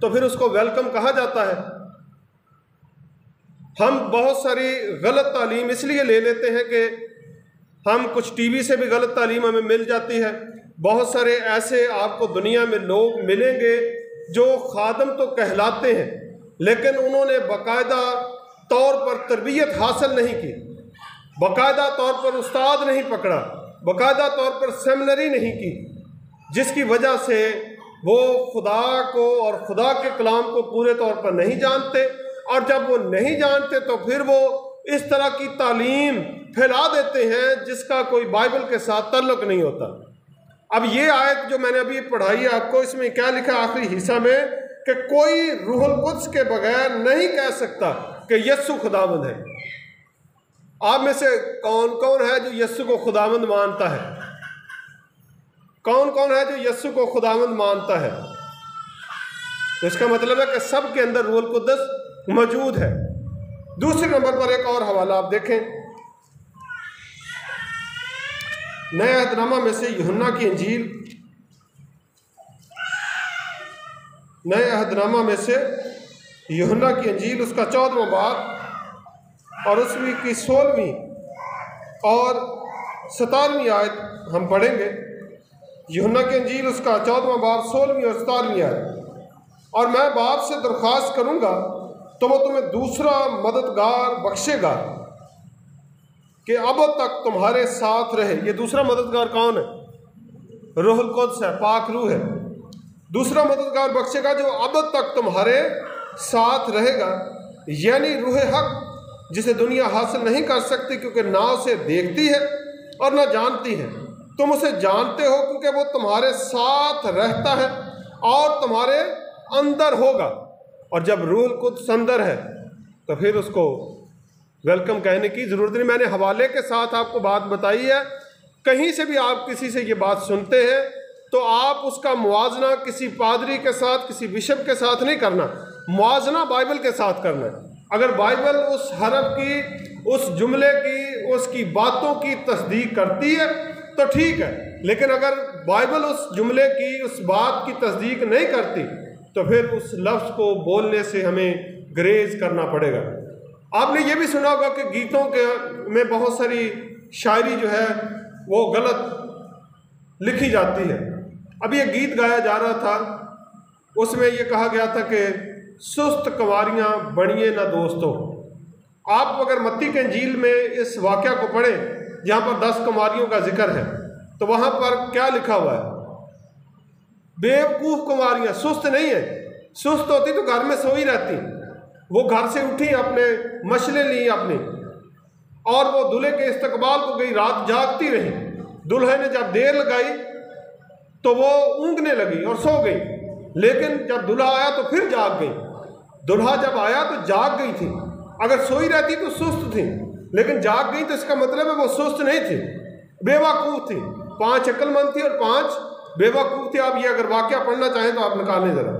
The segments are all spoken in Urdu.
تو پھر اس کو ویلکم کہا جاتا ہے۔ ہم بہت ساری غلط تعلیم اس لیے لے لیتے ہیں کہ ہم کچھ ٹی وی سے بھی غلط تعلیم ہمیں مل جاتی ہے۔ بہت سارے ایسے آپ کو دنیا میں لوگ ملیں گے جو خادم تو کہلاتے ہیں لیکن انہوں نے باقاعدہ طور پر تربیت حاصل نہیں کی، باقاعدہ طور پر استاد نہیں پکڑا، باقاعدہ طور پر سیمنری نہیں کی، جس کی وجہ سے وہ خدا کو اور خدا کے کلام کو پورے طور پر نہیں جانتے، اور جب وہ نہیں جانتے تو پھر وہ اس طرح کی تعلیم پھیلا دیتے ہیں جس کا کوئی بائبل کے ساتھ تعلق نہیں ہوتا۔ اب یہ آیت جو میں نے ابھی پڑھائی ہے آپ کو، اس میں کیا لکھا آخری حصہ میں کہ کوئی روح القدس کے بغیر نہیں کہہ سکتا کہ یسوع خداوند ہے۔ آپ میں سے کون کون ہے جو یسوع کو خداوند مانتا ہے؟ کون کون ہے جو یسوع کو خداوند مانتا ہے؟ تو اس کا مطلب ہے کہ سب کے اندر روح القدس موجود ہے۔ دوسرے نمبر پر ایک اور حوالہ آپ دیکھیں، نئے عہد نامہ میں سے یوحنا کی انجیل، نئے عہد نامہ میں سے یوحنا کی انجیل، اس کا 14واں باب اور اس کی 16ویں اور 17ویں آیت ہم پڑھیں گے۔ یوحنا کی انجیل اس کا 14واں باب 16ویں اور 17ویں آیت۔ اور میں باپ سے درخواست کروں گا تو وہ تمہیں دوسرا مددگار بخشے گا کہ اب تک تمہارے ساتھ رہے۔ یہ دوسرا مددگار کون ہے؟ روح القدس ہے، پاک روح ہے۔ دوسرا مددگار بخشے گا جو اب تک تمہارے ساتھ رہے گا، یعنی روح حق، جسے دنیا حاصل نہیں کر سکتی کیونکہ نہ اسے دیکھتی ہے اور نہ جانتی ہے۔ تم اسے جانتے ہو کیونکہ وہ تمہارے ساتھ رہتا ہے اور تمہارے اندر ہوگا۔ اور جب روح القدس اندر ہے تو پھر اس کو ویلکم کہنے کی ضرورت نہیں۔ میں نے حوالے کے ساتھ آپ کو بات بتائی ہے، کہیں سے بھی آپ کسی سے یہ بات سنتے ہیں تو آپ اس کا موازنہ کسی پادری کے ساتھ، کسی بشپ کے ساتھ نہیں کرنا، موازنہ بائبل کے ساتھ کرنا ہے۔ اگر بائبل اس حرف کی، اس جملے کی، اس کی باتوں کی تصدیق کرتی ہے تو ٹھیک ہے، لیکن اگر بائبل اس جملے کی، اس بات کی تصدیق نہیں کرتی تو پھر اس لفظ کو بولنے سے ہمیں گریز کرنا پڑے گا۔ آپ نے یہ بھی سنا ہوگا کہ گیتوں کے میں بہت ساری شاعری جو ہے وہ غلط لکھی جاتی ہے۔ اب یہ گیت گایا جا رہا تھا، اس میں یہ کہا گیا تھا کہ سست کنواریاں بڑھیے نہ دوستوں۔ آپ اگر متی کے انجیل میں اس واقعہ کو پڑھیں جہاں پر 10 کنواریوں کا ذکر ہے تو وہاں پر کیا لکھا ہوا ہے؟ بیوقوف کنواریاں، سست نہیں ہے۔ سست ہوتی تو گھر میں سوئی رہتی، وہ گھر سے اٹھی، اپنے مشلیں لی اپنی، اور وہ دلہے کے استقبال کو گئی، رات جاگتی رہی۔ دلہے نے جب دیر لگائی تو وہ اونگنے لگی اور سو گئی، لیکن جب دلہا آیا تو پھر جاگ گئی۔ دلہا جب آیا تو جاگ گئی تھی، اگر سوئی رہتی تو سست تھی، لیکن جاگ گئی تو اس کا مطلب ہے وہ سست نہیں تھی، بیوقوف تھی۔ 5 عقل مند تھی اور 5 بیوقوف تھی۔ آپ یہ اگر واقعہ پڑھنا چاہیں تو آپ نکالیں ذرا۔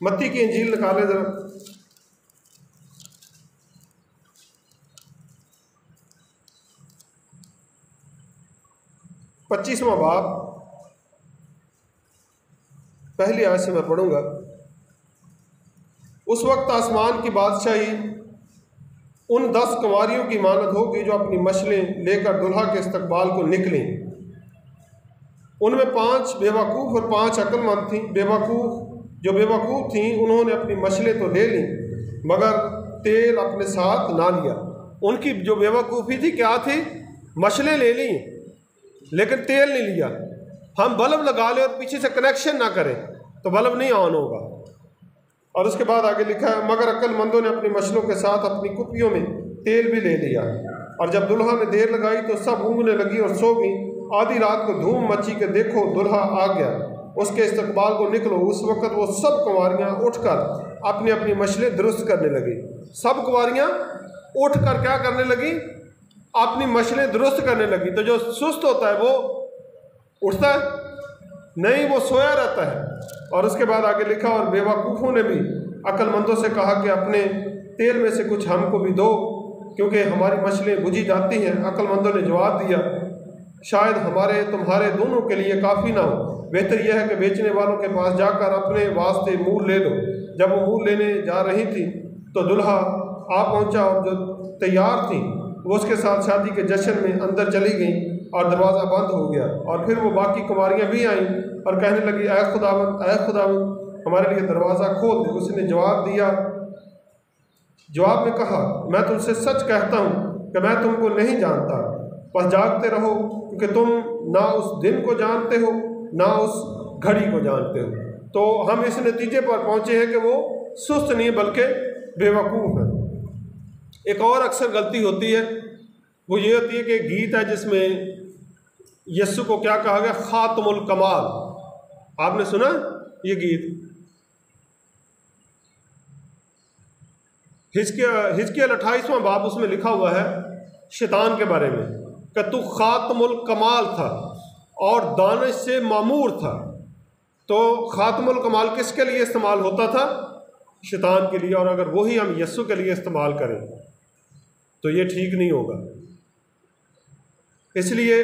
متی کی انجیل نکالیں ذرا، 25واں باب، پہلی آیت سے میں پڑھوں گا۔ اس وقت آسمان کی بادشاہی ان 10 کنواریوں کی مانند ہوگی جو اپنی مشلیں لے کر دلہا کے استقبال کو نکلیں۔ ان میں 5 بیوقوف اور 5 عقل مند تھیں۔ جو بیوقوف تھیں انہوں نے اپنی مشلیں تو لے لیں مگر تیل اپنے ساتھ نہ لیا۔ ان کی جو بیوقوفی تھی کیا تھی؟ مشلیں لے لیں لیکن تیل نہیں لیا۔ ہم بلب لگا لیں اور پیچھے سے کنیکشن نہ کریں تو بلب نہیں آن ہوگا۔ اور اس کے بعد آگے لکھا ہے، مگر عقل مندوں نے اپنی مشلوں کے ساتھ اپنی کپیوں میں تیل بھی لے لیا۔ اور جب دلہا نے دیر لگائی تو سب اونگنے لگی اور سو گئی۔ آدھی رات کو دھوم مچی کہ دیکھو دلہا آ گیا، اس کے استقبال کو نکلو۔ اس وقت وہ سب کنواریاں اٹھ کر اپنی اپنی مشلیں درست کرنے لگی۔ سب کنواریاں اٹھ کر کیا کرنے لگی؟ اپنی مشلیں درست کرنے لگی۔ تو جو سست ہوتا ہے وہ اٹھتا ہے نہیں، وہ سویا رہتا ہے۔ اور اس کے بعد آگے لکھا، اور بیوقوفوں نے بھی عقل مندوں سے کہا کہ اپنے تیل میں سے کچھ ہم کو بھی دو کیونکہ ہماری مشلیں بجھی جاتی ہیں۔ عقل مندوں نے جواب دیا، شاید ہمارے تمہارے دونوں کے لیے کافی نہ ہو، بہتر یہ ہے کہ بیچنے والوں کے پاس جا کر اپنے واسطے مول لے لو۔ جب وہ مول لینے جا رہی تھی تو دلہا آ پہنچا، اور جو تیار تھیں وہ اس کے ساتھ شادی کے جشن میں اندر چلی گئیں، اور دروازہ بند ہو گیا۔ اور پھر وہ باقی کنواریاں بھی آئیں اور کہنے لگی، اے خداوند ہمارے لیے دروازہ کھول دے۔ اس نے جواب میں کہا، میں تم سے سچ کہتا ہوں کہ میں تم کو نہیں جانتا، بس جاگتے رہو، کیونکہ تم نہ اس دن کو جانتے ہو نہ اس گھڑی کو جانتے ہو۔ تو ہم اس نتیجے پر پہنچے ہیں کہ وہ سست نہیں بلکہ بے وقوف ہیں۔ ایک اور اکثر غلطی ہوتی ہے، وہ یہ ہوتی ہے کہ ایک گیت ہے جس میں یسوع کو کیا کہا گیا، خاتم الکمال۔ آپ نے سنا یہ گیت؟ حزقیل 28واں باب، اس میں لکھا ہوا ہے شیطان کے بارے میں کہ تو خاتم الکمال تھا اور دانش سے معمور تھا۔ تو خاتم الکمال کس کے لیے استعمال ہوتا تھا؟ شیطان کے لیے، اور اگر وہی ہم یسوع کے لیے استعمال کریں تو یہ ٹھیک نہیں ہوگا۔ اس لیے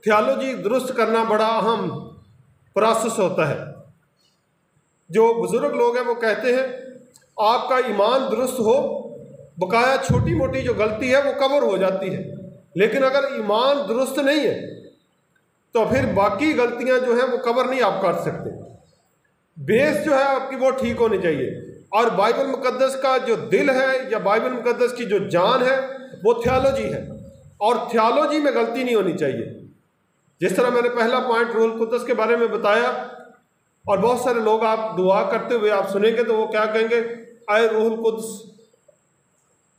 تھیالوجی درست کرنا بڑا اہم پروسیس ہوتا ہے۔ جو بزرگ لوگ ہیں وہ کہتے ہیں آپ کا ایمان درست ہو، بقایا چھوٹی موٹی جو غلطی ہے وہ کور ہو جاتی ہے، لیکن اگر ایمان درست نہیں ہے تو پھر باقی غلطیاں جو ہیں وہ کور نہیں آپ کر سکتے۔ بیس جو ہے آپ کی وہ ٹھیک ہونی چاہیے، اور بائبل مقدس کا جو دل ہے یا بائبل مقدس کی جو جان ہے وہ تھیالوجی ہے، اور تھیالوجی میں غلطی نہیں ہونی چاہیے۔ جس طرح میں نے پہلا پوائنٹ روح القدس کے بارے میں بتایا، اور بہت سارے لوگ آپ دعا کرتے ہوئے آپ سنیں گے تو وہ کیا کہیں گے، اے روح القدس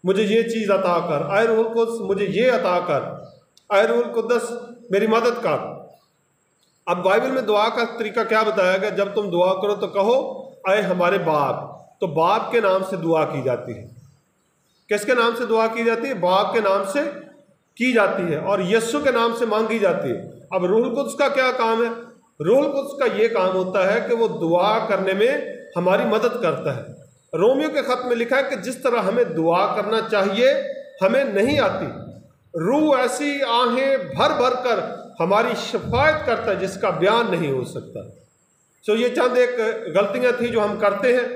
مجھے یہ چیز عطا کر، اے روح القدس مجھے یہ عطا کر، اے روح القدس میری مدد کر۔ اب بائبل میں دعا کا طریقہ کیا بتایا گیا؟ جب تم دعا کرو تو کہو اے ہمارے باپ۔ تو باپ کے نام سے دعا کی جاتی ہے۔ کس کے نام سے دعا کی جاتی ہے؟ باپ کے نام سے کی جاتی ہے، اور یسوع کے نام سے مانگی جاتی ہے۔ اب روح القدس کا کیا کام ہے؟ روح القدس کا یہ کام ہوتا ہے کہ وہ دعا کرنے میں ہماری مدد کرتا ہے۔ رومیو کے خط میں لکھا ہے کہ جس طرح ہمیں دعا کرنا چاہیے ہمیں نہیں آتی، روح ایسی آہیں بھر بھر کر ہماری شفاعت کرتا ہے جس کا بیان نہیں ہو سکتا۔ یہ چند ایک غلطیاں تھیں جو ہم کرتے ہیں،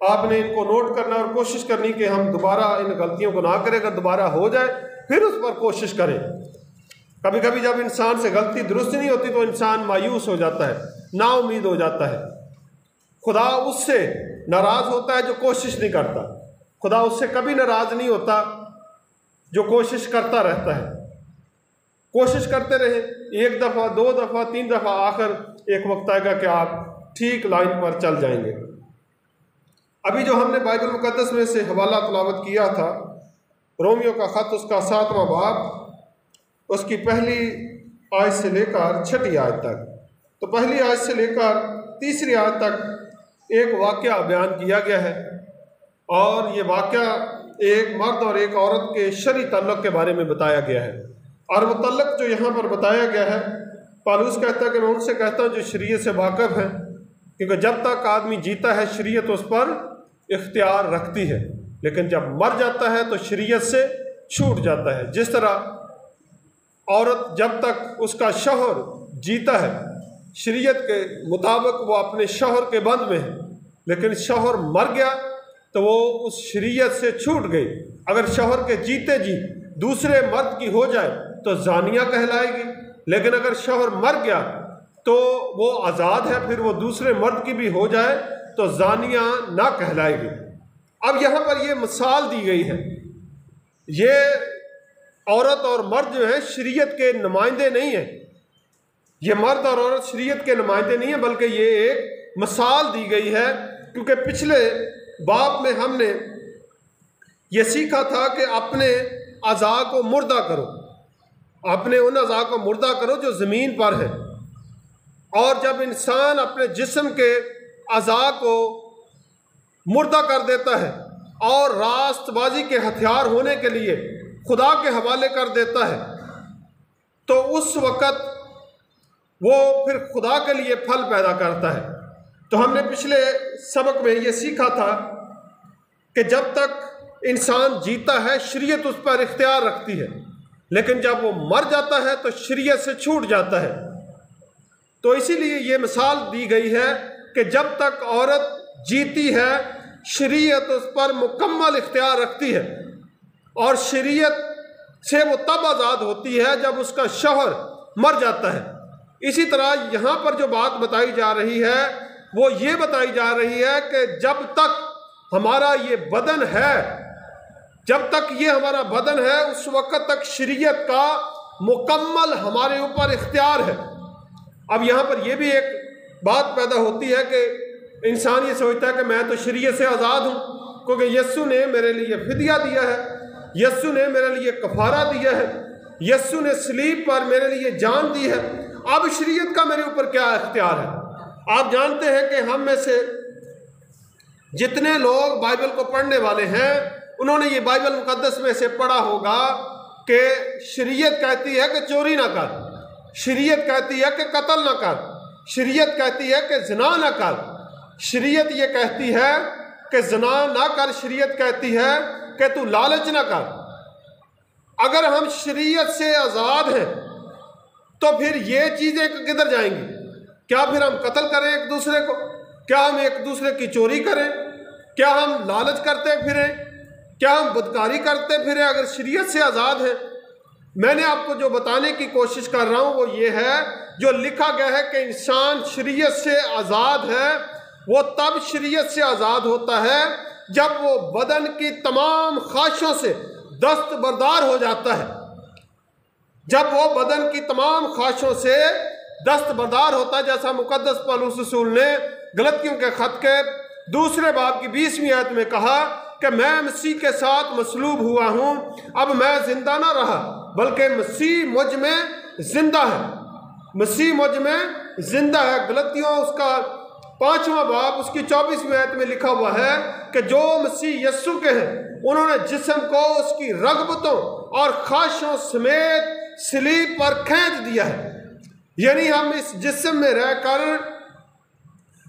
آپ نے ان کو نوٹ کرنا اور کوشش کرنی کہ ہم دوبارہ ان غلطیوں کو نہ کریں۔ اگر دوبارہ ہو جائے پھر اس پر کوشش کریں۔ کبھی کبھی جب انسان سے غلطی درست نہیں ہوتی تو انسان مایوس ہو جاتا ہے، نا امید ہو جاتا ہے۔ خدا اس سے ناراض ہوتا ہے جو کوشش نہیں کرتا، خدا اس سے کبھی ناراض نہیں ہوتا جو کوشش کرتا رہتا ہے۔ کوشش کرتے رہیں، ایک دفعہ، دو دفعہ، تین دفعہ، آخر ایک وقت آئے گا کہ آپ ٹھیک لائن پر چل جائیں گے۔ ابھی جو ہم نے بائبل مقدس میں سے حوالہ تلاوت کیا تھا، رومیو کا خط اس کا 7واں باب، اس کی پہلی آیت سے لے کر 6 آیت تک، تو پہلی آیت سے لے کر 3 آیت تک ایک واقعہ بیان کیا گیا ہے، اور یہ واقعہ ایک مرد اور ایک عورت کے شرعی تعلق کے بارے میں بتایا گیا ہے۔ اور وہ تعلق جو یہاں پر بتایا گیا ہے، پالوس کہتا ہے کہ میں ان سے کہتا ہوں جو شریعت سے واقف ہیں، کیونکہ جب تک آدمی جیتا ہے شریعت اس پر اختیار رکھتی ہے، لیکن جب مر جاتا ہے تو شریعت سے چھوٹ جاتا ہے۔ جس طرح عورت جب تک اس کا شوہر جیتا ہے شریعت کے مطابق وہ اپنے شوہر کے بند میں ہے، لیکن شوہر مر گیا تو وہ اس شریعت سے چھوٹ گئی۔ اگر شوہر کے جیتے جی دوسرے مرد کی ہو جائے تو زانیہ کہلائے گی، لیکن اگر شوہر مر گیا تو وہ آزاد ہے، پھر وہ دوسرے مرد کی بھی ہو جائے تو زانیہ نہ کہلائے گی۔ اب یہاں پر یہ مثال دی گئی ہے، یہ عورت اور مرد جو ہیں شریعت کے نمائندے نہیں ہیں، یہ مرد اور عورت شریعت کے نمائندے نہیں ہیں، بلکہ یہ ایک مثال دی گئی ہے۔ کیونکہ پچھلے باب میں ہم نے یہ سیکھا تھا کہ اپنے اعضاء کو مردہ کرو، اپنے ان اعضاء کو مردہ کرو جو زمین پر ہیں، اور جب انسان اپنے جسم کے اعضاء کو مردہ کر دیتا ہے اور راست بازی کے ہتھیار ہونے کے لیے خدا کے حوالے کر دیتا ہے تو اس وقت وہ پھر خدا کے لیے پھل پیدا کرتا ہے۔ تو ہم نے پچھلے سبق میں یہ سیکھا تھا کہ جب تک انسان جیتا ہے شریعت اس پر اختیار رکھتی ہے، لیکن جب وہ مر جاتا ہے تو شریعت سے چھوٹ جاتا ہے۔ تو اسی لیے یہ مثال دی گئی ہے کہ جب تک عورت جیتی ہے شریعت اس پر مکمل اختیار رکھتی ہے، اور شریعت سے وہ تب آزاد ہوتی ہے جب اس کا شوہر مر جاتا ہے۔ اسی طرح یہاں پر جو بات بتائی جا رہی ہے وہ یہ بتائی جا رہی ہے کہ جب تک ہمارا یہ بدن ہے، جب تک یہ ہمارا بدن ہے، اس وقت تک شریعت کا مکمل ہمارے اوپر اختیار ہے۔ اب یہاں پر یہ بھی ایک بات پیدا ہوتی ہے کہ انسان یہ سوچتا ہے کہ میں تو شریعت سے آزاد ہوں، کیونکہ یسوع نے میرے لیے فدیہ دیا ہے، یسوع نے میرے لیے کفارہ دیا ہے، یسوع نے صلیب پر میرے لیے جان دی ہے، اب شریعت کا میرے اوپر کیا اختیار ہے؟ آپ جانتے ہیں کہ ہم میں سے جتنے لوگ بائبل کو پڑھنے والے ہیں انہوں نے یہ بائبل مقدس میں سے پڑھا ہوگا کہ شریعت کہتی ہے کہ چوری نہ کر، شریعت کہتی ہے کہ قتل نہ کر، شریعت کہتی ہے کہ زنا نہ کر، شریعت یہ کہتی ہے کہ زنا نہ کر، شریعت کہتی ہے کہ تو لالچ نہ کر۔ اگر ہم شریعت سے آزاد ہیں تو پھر یہ چیزیں کدھر جائیں گی؟ کیا پھر ہم قتل کریں ایک دوسرے کو؟ کیا ہم ایک دوسرے کی چوری کریں؟ کیا ہم لالچ کرتے پھریں؟ کیا ہم بدکاری کرتے پھریں اگر شریعت سے آزاد ہیں؟ میں نے آپ کو جو بتانے کی کوشش کر رہا ہوں وہ یہ ہے، جو لکھا گیا ہے کہ انسان شریعت سے آزاد ہے، وہ تب شریعت سے آزاد ہوتا ہے جب وہ بدن کی تمام خواہشوں سے دستبردار ہو جاتا ہے۔ جب وہ بدن کی تمام خواہشوں سے دستبردار ہوتا ہے، جیسا مقدس پولس رسول نے غلطیوں کے خط کے 2 باب کی 20ویں آیت میں کہا کہ میں مسیح کے ساتھ مصلوب ہوا ہوں، اب میں زندہ نہ رہا بلکہ مسیح مجھ میں زندہ ہے، مسیح مجھ میں زندہ ہے۔ غلطیوں اس کا 5واں باب اس کی 24ویں آیت میں لکھا ہوا ہے کہ جو مسیح یسوع کے ہیں انہوں نے جسم کو اس کی رغبتوں اور خواہشوں سمیت صلیب پر کھینچ دیا ہے۔ یعنی ہم اس جسم میں رہ کر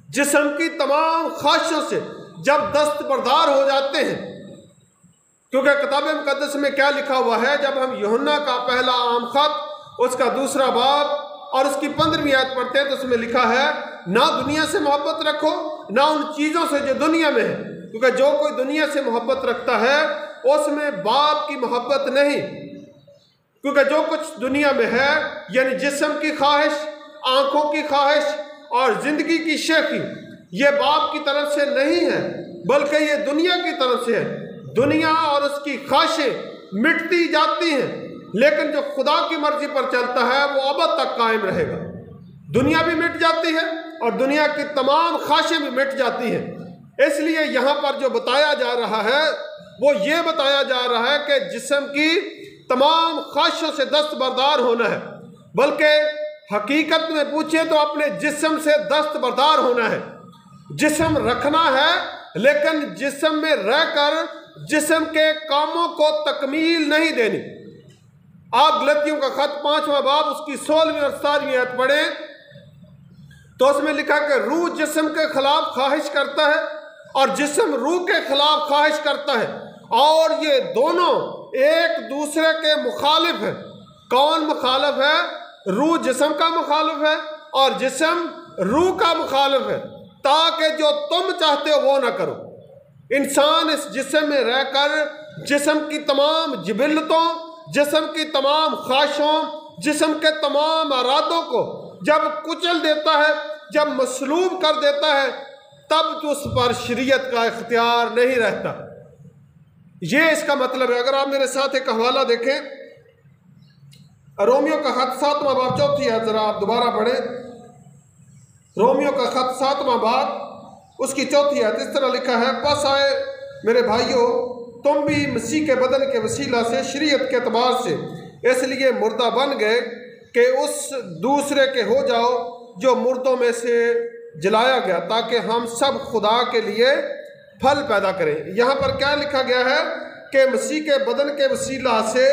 جسم کی تمام خواہشوں سے جب دستبردار ہو جاتے ہیں، کیونکہ کتاب مقدس میں کیا لکھا ہوا ہے، جب ہم یوحنا کا پہلا عام خط اس کا 2 باب اور اس کی 15ویں آیت پڑھتے ہیں تو اس میں لکھا ہے نہ دنیا سے محبت رکھو نہ ان چیزوں سے جو دنیا میں ہے، کیونکہ جو کوئی دنیا سے محبت رکھتا ہے اس میں باپ کی محبت نہیں، کیونکہ جو کچھ دنیا میں ہے یعنی جسم کی خواہش، آنکھوں کی خواہش اور زندگی کی شیخی، یہ باپ کی طرف سے نہیں ہے بلکہ یہ دنیا کی طرف سے ہے۔ دنیا اور اس کی خواہشیں مٹتی جاتی ہیں، لیکن جو خدا کی مرضی پر چلتا ہے وہ ابد تک قائم رہے گا۔ دنیا بھی مٹ جاتی ہے اور دنیا کی تمام خواہشیں بھی مٹ جاتی ہیں۔ اس لیے یہاں پر جو بتایا جا رہا ہے وہ یہ بتایا جا رہا ہے کہ جسم کی تمام خواہشوں سے دستبردار ہونا ہے، بلکہ حقیقت میں پوچھیں تو اپنے جسم سے دستبردار ہونا ہے۔ جسم رکھنا ہے لیکن جسم میں رہ کر جسم کے کاموں کو تکمیل نہیں دینی۔ آپ غلطیوں کا خط 5واں باب اس کی 16ویں اور 17ویں آیت پڑھیں تو اس میں لکھا کہ روح جسم کے خلاف خواہش کرتا ہے اور جسم روح کے خلاف خواہش کرتا ہے، اور یہ دونوں ایک دوسرے کے مخالف ہیں۔ کون مخالف ہے؟ روح جسم کا مخالف ہے اور جسم روح کا مخالف ہے، تاکہ جو تم چاہتے ہو وہ نہ کرو۔ انسان اس جسم میں رہ کر جسم کی تمام جبلتوں، جسم کی تمام خواہشوں، جسم کے تمام ارادوں کو جب کچل دیتا ہے، جب مصلوب کر دیتا ہے، تب اس پر شریعت کا اختیار نہیں رہتا۔ یہ اس کا مطلب ہے۔ اگر آپ میرے ساتھ ایک حوالہ دیکھیں، رومیو کا خط 7واں باب 4 آیت، ذرا آپ دوبارہ پڑھیں۔ رومیو کا خط 7واں باب اس کی 4 آیت، اس طرح لکھا ہے، پس آئے میرے بھائیو، تم بھی مسیح کے بدن کے وسیلہ سے شریعت کے اعتبار سے اس لیے مردہ بن گئے کہ اس دوسرے کے ہو جاؤ جو مردوں میں سے جلایا گیا، تاکہ ہم سب خدا کے لیے پھل پیدا کریں۔ یہاں پر کیا لکھا گیا ہے کہ مسیح کے بدن کے وسیلہ سے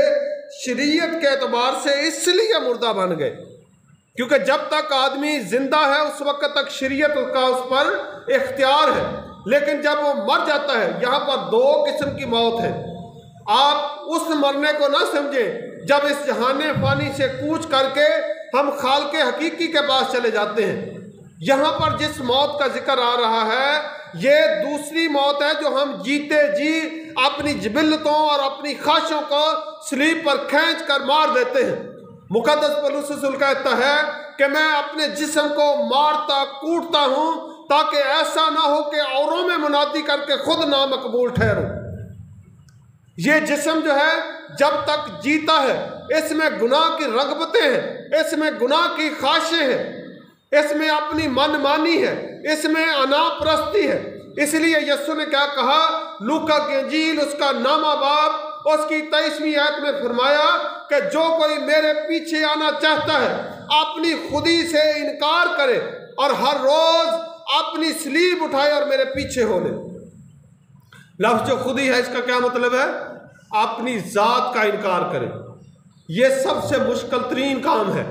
شریعت کے اعتبار سے اس لیے مردہ بن گئے کیونکہ جب تک آدمی زندہ ہے اس وقت تک شریعت کا اس پر اختیار ہے، لیکن جب وہ مر جاتا ہے، یہاں پر 2 قسم کی موت ہے۔ آپ اس مرنے کو نہ سمجھیں جب اس جہان فانی سے کوچ کر کے ہم خالق حقیقی کے پاس چلے جاتے ہیں۔ یہاں پر جس موت کا ذکر آ رہا ہے یہ دوسری موت ہے جو ہم جیتے جی اپنی جبلتوں اور اپنی خواہشوں کو صلیب پر کھینچ کر مار دیتے ہیں۔ مقدس پولس رسول کہتا ہے کہ میں اپنے جسم کو مارتا کوٹتا ہوں تاکہ ایسا نہ ہو کہ اوروں میں منادی کر کے خود نامقبول ٹھہروں۔ یہ جسم جو ہے جب تک جیتا ہے اس میں گناہ کی رغبتیں ہیں، اس میں گناہ کی خواہشیں ہیں، اس میں اپنی من مانی ہے، اس میں انا پرستی ہے۔ اس لیے یسوع نے کیا کہا؟ لوکا کی انجیل اس کا 9واں باب اس کی 23ویں آیت میں فرمایا کہ جو کوئی میرے پیچھے آنا چاہتا ہے اپنی خودی سے انکار کرے اور ہر روز اپنی صلیب اٹھائے اور میرے پیچھے ہو لے۔ لفظ جو خودی ہے اس کا کیا مطلب ہے؟ اپنی ذات کا انکار کرے۔ یہ سب سے مشکل ترین کام ہے،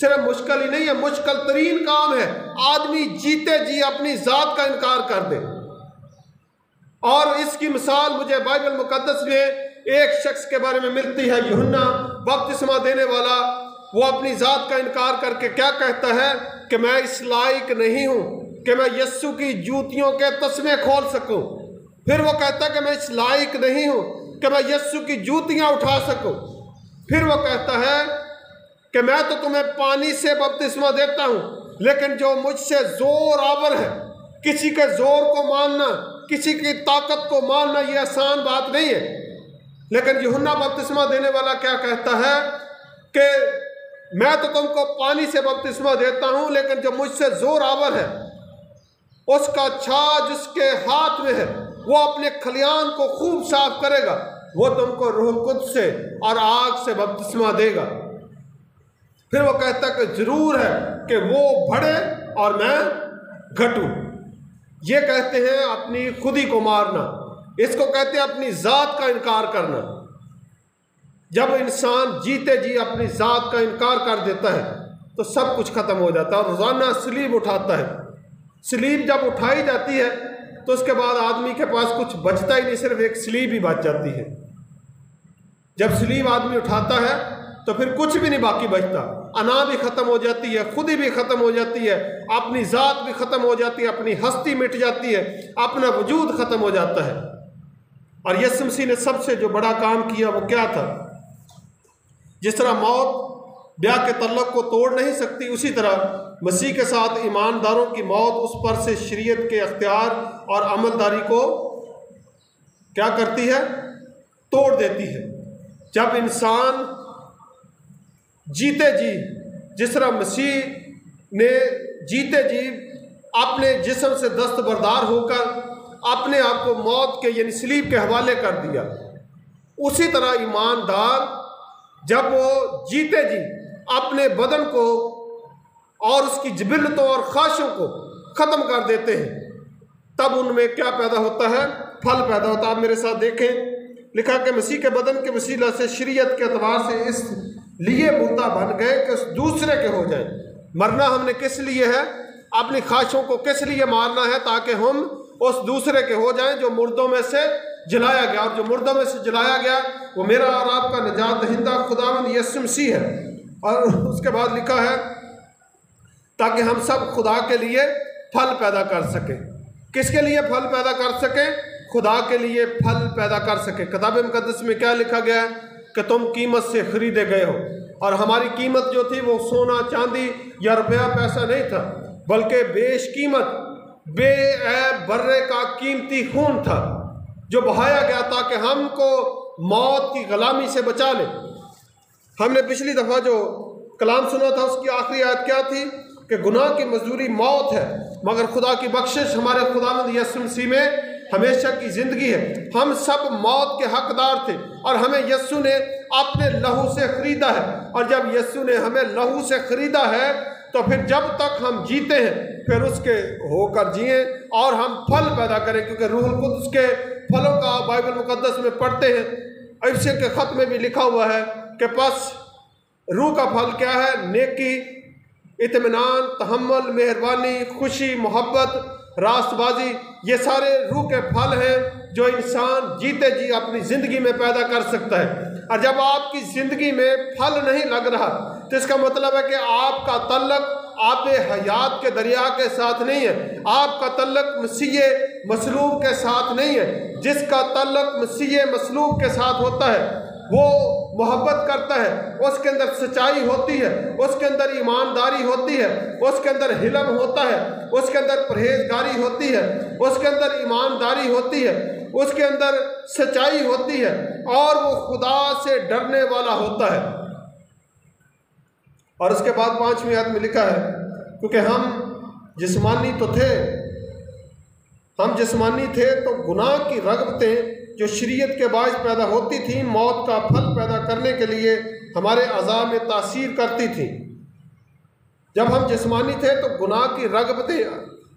صرف مشکل ہی نہیں ہے، مشکل ترین کام ہے۔ آدمی جیتے جی اپنی ذات کا انکار کر دے۔ اور اس کی مثال مجھے بائبل مقدس میں ایک شخص کے بارے میں ملتی ہے، یوحنا بپتسمہ دینے والا۔ وہ اپنی ذات کا انکار کر کے کیا کہتا ہے کہ میں اس لائق نہیں ہوں کہ میں یسوع کی جوتیوں کے تسمے کھول سکوں۔ پھر وہ کہتا ہے کہ میں اس لائق نہیں ہوں کہ میں یسوع کی جوتیاں اٹھا سکوں۔ پھر وہ کہتا ہے کہ میں تو تمہیں پانی سے بپتسمہ دیتا ہوں لیکن جو مجھ سے زور آور ہے، کسی کے زور کو ماننا، کسی کی طاقت کو ماننا یہ آسان بات نہیں ہے۔ لیکن یوحنا بپتسمہ دینے والا کیا کہتا ہے کہ میں تو تم کو پانی سے بپتسمہ دیتا ہوں لیکن جو مجھ سے زور آور ہے اس کا چھاج اس کے ہاتھ میں ہے، وہ اپنے کھلیان کو خوب صاف کرے گا، وہ تم کو روح القدس سے اور آگ سے بپتسمہ دے گا۔ پھر وہ کہتا ہے کہ ضرور ہے کہ وہ بڑھے اور میں گھٹوں۔ یہ کہتے ہیں اپنی خودی کو مارنا، اس کو کہتے ہیں اپنی ذات کا انکار کرنا۔ جب انسان جیتے جی اپنی ذات کا انکار کر دیتا ہے تو سب کچھ ختم ہو جاتا ہے اور روزانہ صلیب اٹھاتا ہے۔ صلیب جب اٹھائی جاتی ہے تو اس کے بعد آدمی کے پاس کچھ بچتا ہی نہیں، صرف ایک صلیب ہی بچ جاتی ہے۔ جب صلیب آدمی اٹھاتا ہے تو پھر کچھ بھی نہیں باقی بچتا، انا بھی ختم ہو جاتی ہے، خودی بھی ختم ہو جاتی ہے، اپنی ذات بھی ختم ہو جاتی ہے، اپنی ہستی مٹ جاتی ہے، اپنا وجود ختم ہو جاتا ہے۔ اور یسوع مسیح نے سب سے جو بڑا کام کیا وہ کیا تھا؟ جس طرح موت بیاہ کے تعلق کو توڑ نہیں سکتی، اسی طرح مسیح کے ساتھ ایمانداروں کی موت اس پر سے شریعت کے اختیار اور عملداری کو کیا کرتی ہے؟ توڑ دیتی ہے۔ جب انسان جیتے جی جس طرح مسیح نے جیتے جی اپنے جسم سے دستبردار ہو کر اپنے آپ کو موت کے یعنی صلیب کے حوالے کر دیا، اسی طرح ایماندار جب وہ جیتے جی اپنے بدن کو اور اس کی جبلتوں اور خواہشوں کو ختم کر دیتے ہیں، تب ان میں کیا پیدا ہوتا ہے؟ پھل پیدا ہوتا ہے۔ آپ میرے ساتھ دیکھیں، لکھا کہ مسیح کے بدن کے وسیلہ سے شریعت کے اعتبار سے اس لیے مردہ بن گئے کہ اس دوسرے کے ہو جائیں۔ مرنا ہم نے کس لیے ہے؟ اپنی خواہشوں کو کس لیے مارنا ہے؟ تاکہ ہم اس دوسرے کے ہو جائیں جو مردوں میں سے جلایا گیا، اور جو مردوں میں سے جلایا گیا وہ میرا اور آپ کا نجات دہندہ خداوند یسوع مسیح ہے۔ اور اس کے بعد لکھا ہے تاکہ ہم سب خدا کے لیے پھل پیدا کر سکیں۔ کس کے لیے پھل پیدا کر سکیں؟ خدا کے لیے پھل پیدا کر سکیں۔ کتاب مقدس میں کیا لکھا گیا ہے کہ تم قیمت سے خریدے گئے ہو، اور ہماری قیمت جو تھی وہ سونا چاندی یا روپیہ پیسہ نہیں تھا، بلکہ بیش قیمت بے عیب برے کا قیمتی خون تھا جو بہایا گیا تاکہ ہم کو موت کی غلامی سے بچا لے۔ ہم نے پچھلی دفعہ جو کلام سنا تھا اس کی آخری آیت کیا تھی کہ گناہ کی مزدوری موت ہے، مگر خدا کی بخشش ہمارے خداوند یسوع مسیح میں ہمیشہ کی زندگی ہے۔ ہم سب موت کے حقدار تھے اور ہمیں یسوع نے اپنے لہو سے خریدا ہے، اور جب یسوع نے ہمیں لہو سے خریدا ہے تو پھر جب تک ہم جیتے ہیں پھر اس کے ہو کر جئیں اور ہم پھل پیدا کریں، کیونکہ روح القدس کے پھلوں کا بائبل مقدس میں پڑھتے ہیں۔ افسیوں کے خط میں بھی لکھا ہوا ہے کہ پس روح کا پھل کیا ہے؟ نیکی، اطمینان، تحمل، مہربانی، خوشی، محبت، راست بازی، یہ سارے روح کے پھل ہیں جو انسان جیتے جی اپنی زندگی میں پیدا کر سکتا ہے۔ اور جب آپ کی زندگی میں پھل نہیں لگ رہا تو اس کا مطلب ہے کہ آپ کا تعلق آپ حیات کے دریا کے ساتھ نہیں ہے، آپ کا تعلق مسیح مصلوب کے ساتھ نہیں ہے۔ جس کا تعلق مسیح مصلوب کے ساتھ ہوتا ہے وہ محبت کرتا ہے، اس کے اندر سچائی ہوتی ہے، اس کے اندر ایمانداری ہوتی ہے، اس کے اندر حلم ہوتا ہے، اس کے اندر پرہیزگاری ہوتی ہے، اس کے اندر ایمانداری ہوتی ہے، اس کے اندر سچائی ہوتی ہے، اور وہ خدا سے ڈرنے والا ہوتا ہے۔ اور اس کے بعد 5ویں آیت میں لکھا ہے کیونکہ ہم جسمانی تھے تو گناہ کی رغبتیں جو شریعت کے باعث پیدا ہوتی تھیں موت کا پھل پیدا کرنے کے لیے ہمارے اعضاء میں تاثیر کرتی تھیں۔ جب ہم جسمانی تھے تو گناہ کی رغبتیں،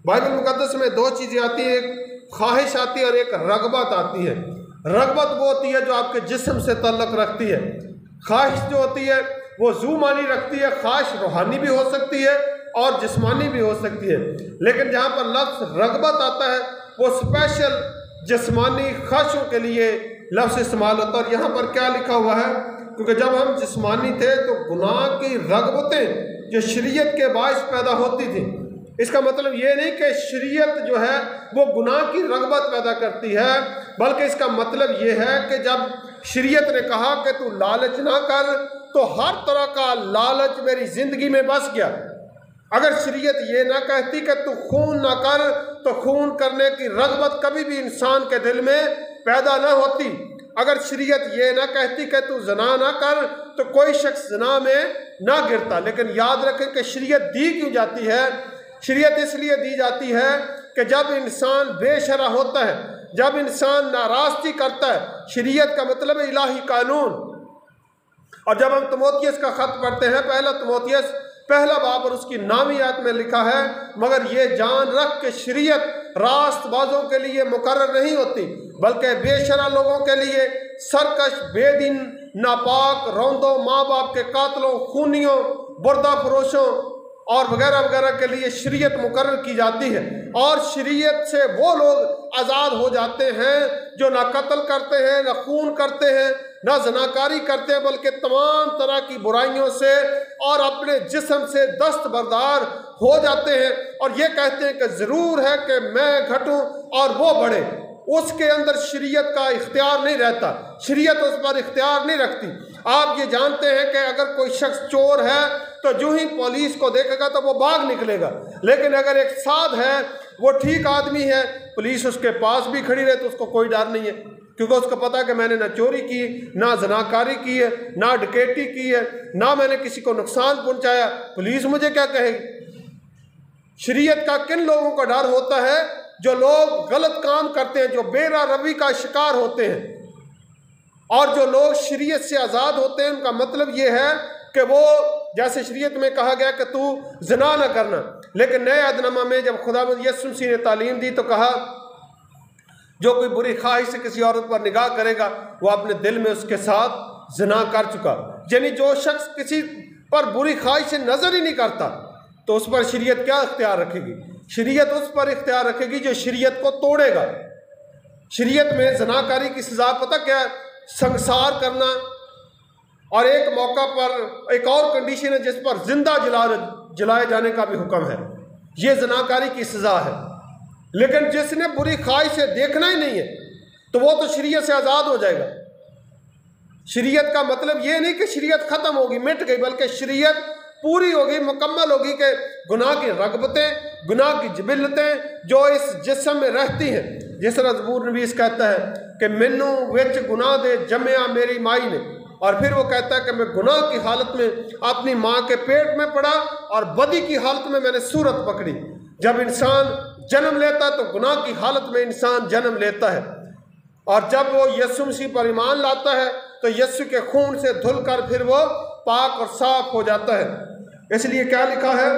بائبل مقدس میں 2 چیزیں آتی ہیں، ایک خواہش آتی ہے اور ایک رغبت آتی ہے۔ رغبت وہ ہوتی ہے جو آپ کے جسم سے تعلق رکھتی ہے، خواہش جو ہوتی ہے وہ ذو-معنی رکھتی ہے، خواہش روحانی بھی ہو سکتی ہے اور جسمانی بھی ہو سکتی ہے، لیکن جہاں پر لفظ رغبت آتا ہے وہ اسپیشل جسمانی خواہشوں کے لیے لفظ استعمال ہوتا ہے۔ اور یہاں پر کیا لکھا ہوا ہے، کیونکہ جب ہم جسمانی تھے تو گناہ کی رغبتیں جو شریعت کے باعث پیدا ہوتی تھیں۔ اس کا مطلب یہ نہیں کہ شریعت جو ہے وہ گناہ کی رغبت پیدا کرتی ہے، بلکہ اس کا مطلب یہ ہے کہ جب شریعت نے کہا کہ تو لالچ نہ کر تو ہر طرح کا لالچ میری زندگی میں بس گیا۔ اگر شریعت یہ نہ کہتی کہ تو خون نہ کر تو خون کرنے کی رغبت کبھی بھی انسان کے دل میں پیدا نہ ہوتی۔ اگر شریعت یہ نہ کہتی کہ تو زنا نہ کر تو کوئی شخص زنا میں نہ گرتا۔ لیکن یاد رکھیں کہ شریعت دی کیوں جاتی ہے؟ شریعت اس لیے دی جاتی ہے کہ جب انسان بے شرع ہوتا ہے، جب انسان ناراستی کرتا ہے، شریعت کا مطلب ہے الہی قانون۔ اور جب ہم تموتھیوس کا خط پڑھتے ہیں، پہلا تموتھیوس پہلا باب اور اس کی 9ویں آیت میں لکھا ہے، مگر یہ جان رکھ کہ شریعت راست بازوں کے لیے مقرر نہیں ہوتی بلکہ بے شرع لوگوں کے لیے، سرکش، بے دین، ناپاک، روندوں، ماں باپ کے قاتلوں، خونیوں، بردہ فروشوں اور وغیرہ وغیرہ کے لیے شریعت مقرر کی جاتی ہے۔ اور شریعت سے وہ لوگ آزاد ہو جاتے ہیں جو نہ قتل کرتے ہیں، نہ خون کرتے ہیں، نہ زناکاری کرتے ہیں، بلکہ تمام طرح کی برائیوں سے اور اپنے جسم سے دستبردار ہو جاتے ہیں، اور یہ کہتے ہیں کہ ضرور ہے کہ میں گھٹوں اور وہ بڑھے۔ اس کے اندر شریعت کا اختیار نہیں رہتا، شریعت اس پر اختیار نہیں رکھتی۔ آپ یہ جانتے ہیں کہ اگر کوئی شخص چور ہے تو جو ہی پولیس کو دیکھے گا تو وہ بھاگ نکلے گا، لیکن اگر ایک سادھ ہے، وہ ٹھیک آدمی ہے، پولیس اس کے پاس بھی کھڑی رہے تو اس کو کوئی ڈر نہیں ہے، کیونکہ اس کو پتا کہ میں نے نہ چوری کی، نہ زناکاری کی ہے، نہ ڈکیتی کی ہے، نہ میں نے کسی کو نقصان پہنچایا، پولیس مجھے کیا کہے گی۔ شریعت کا کن لوگوں کا ڈر ہوتا ہے؟ جو لوگ غلط کام کرتے ہیں، جو بے راہ روی کا شکار ہوتے ہیں۔ اور جو لوگ شریعت سے آزاد ہوتے ہیں ان کا مطلب یہ ہے کہ وہ، جیسے شریعت میں کہا گیا کہ تو زنا نہ کرنا، لیکن نئے عہد نامہ میں جب خداوند یسوع مسیح نے تعلیم دی تو کہا جو کوئی بری خواہش سے کسی عورت پر نگاہ کرے گا وہ اپنے دل میں اس کے ساتھ زنا کر چکا۔ یعنی جو شخص کسی پر بری خواہش سے نظر ہی نہیں کرتا تو اس پر شریعت کیا اختیار رکھے گی؟ شریعت اس پر اختیار رکھے گی جو شریعت کو توڑے گا۔ شریعت میں زناکاری کی سزا پتہ کیا ہے؟ سنگسار کرنا، اور ایک موقع پر ایک اور کنڈیشن ہے جس پر زندہ جلائے جانے کا بھی حکم ہے۔ یہ زناکاری کی سزا ہے۔ لیکن جس نے بری خواہش سے دیکھنا ہی نہیں ہے تو وہ تو شریعت سے آزاد ہو جائے گا۔ شریعت کا مطلب یہ نہیں کہ شریعت ختم ہوگی، مٹ گئی، بلکہ شریعت پوری ہوگی، مکمل ہوگی کہ گناہ کی رغبتیں، گناہ کی جبلتیں جو اس جسم میں رہتی ہیں، جس طرح زبور نویس کہتا ہے کہ مینو وچ گناہ دے جمیا میری مائی نے، اور پھر وہ کہتا ہے کہ میں گناہ کی حالت میں اپنی ماں کے پیٹ میں پڑا اور بدی کی حالت میں نے صورت پکڑی۔ جب انسان جنم لیتا ہے تو گناہ کی حالت میں انسان جنم لیتا ہے، اور جب وہ یسوع مسیح پر ایمان لاتا ہے تو یسوع کے خون سے دھل کر پھر وہ پاک اور صاف ہو جاتا ہے۔ اس لیے کیا لکھا ہے؟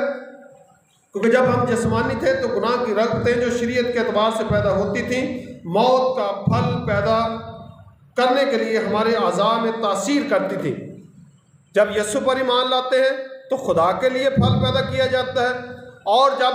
کیونکہ جب ہم جسمانی تھے تو گناہ کی رغبتیں جو شریعت کے اعتبار سے پیدا ہوتی تھیں موت کا پھل پیدا کرنے کے لیے ہمارے اعضاء میں تاثیر کرتی تھی۔ جب یسوع پر ایمان لاتے ہیں تو خدا کے لیے پھل پیدا کیا جاتا ہے، اور جب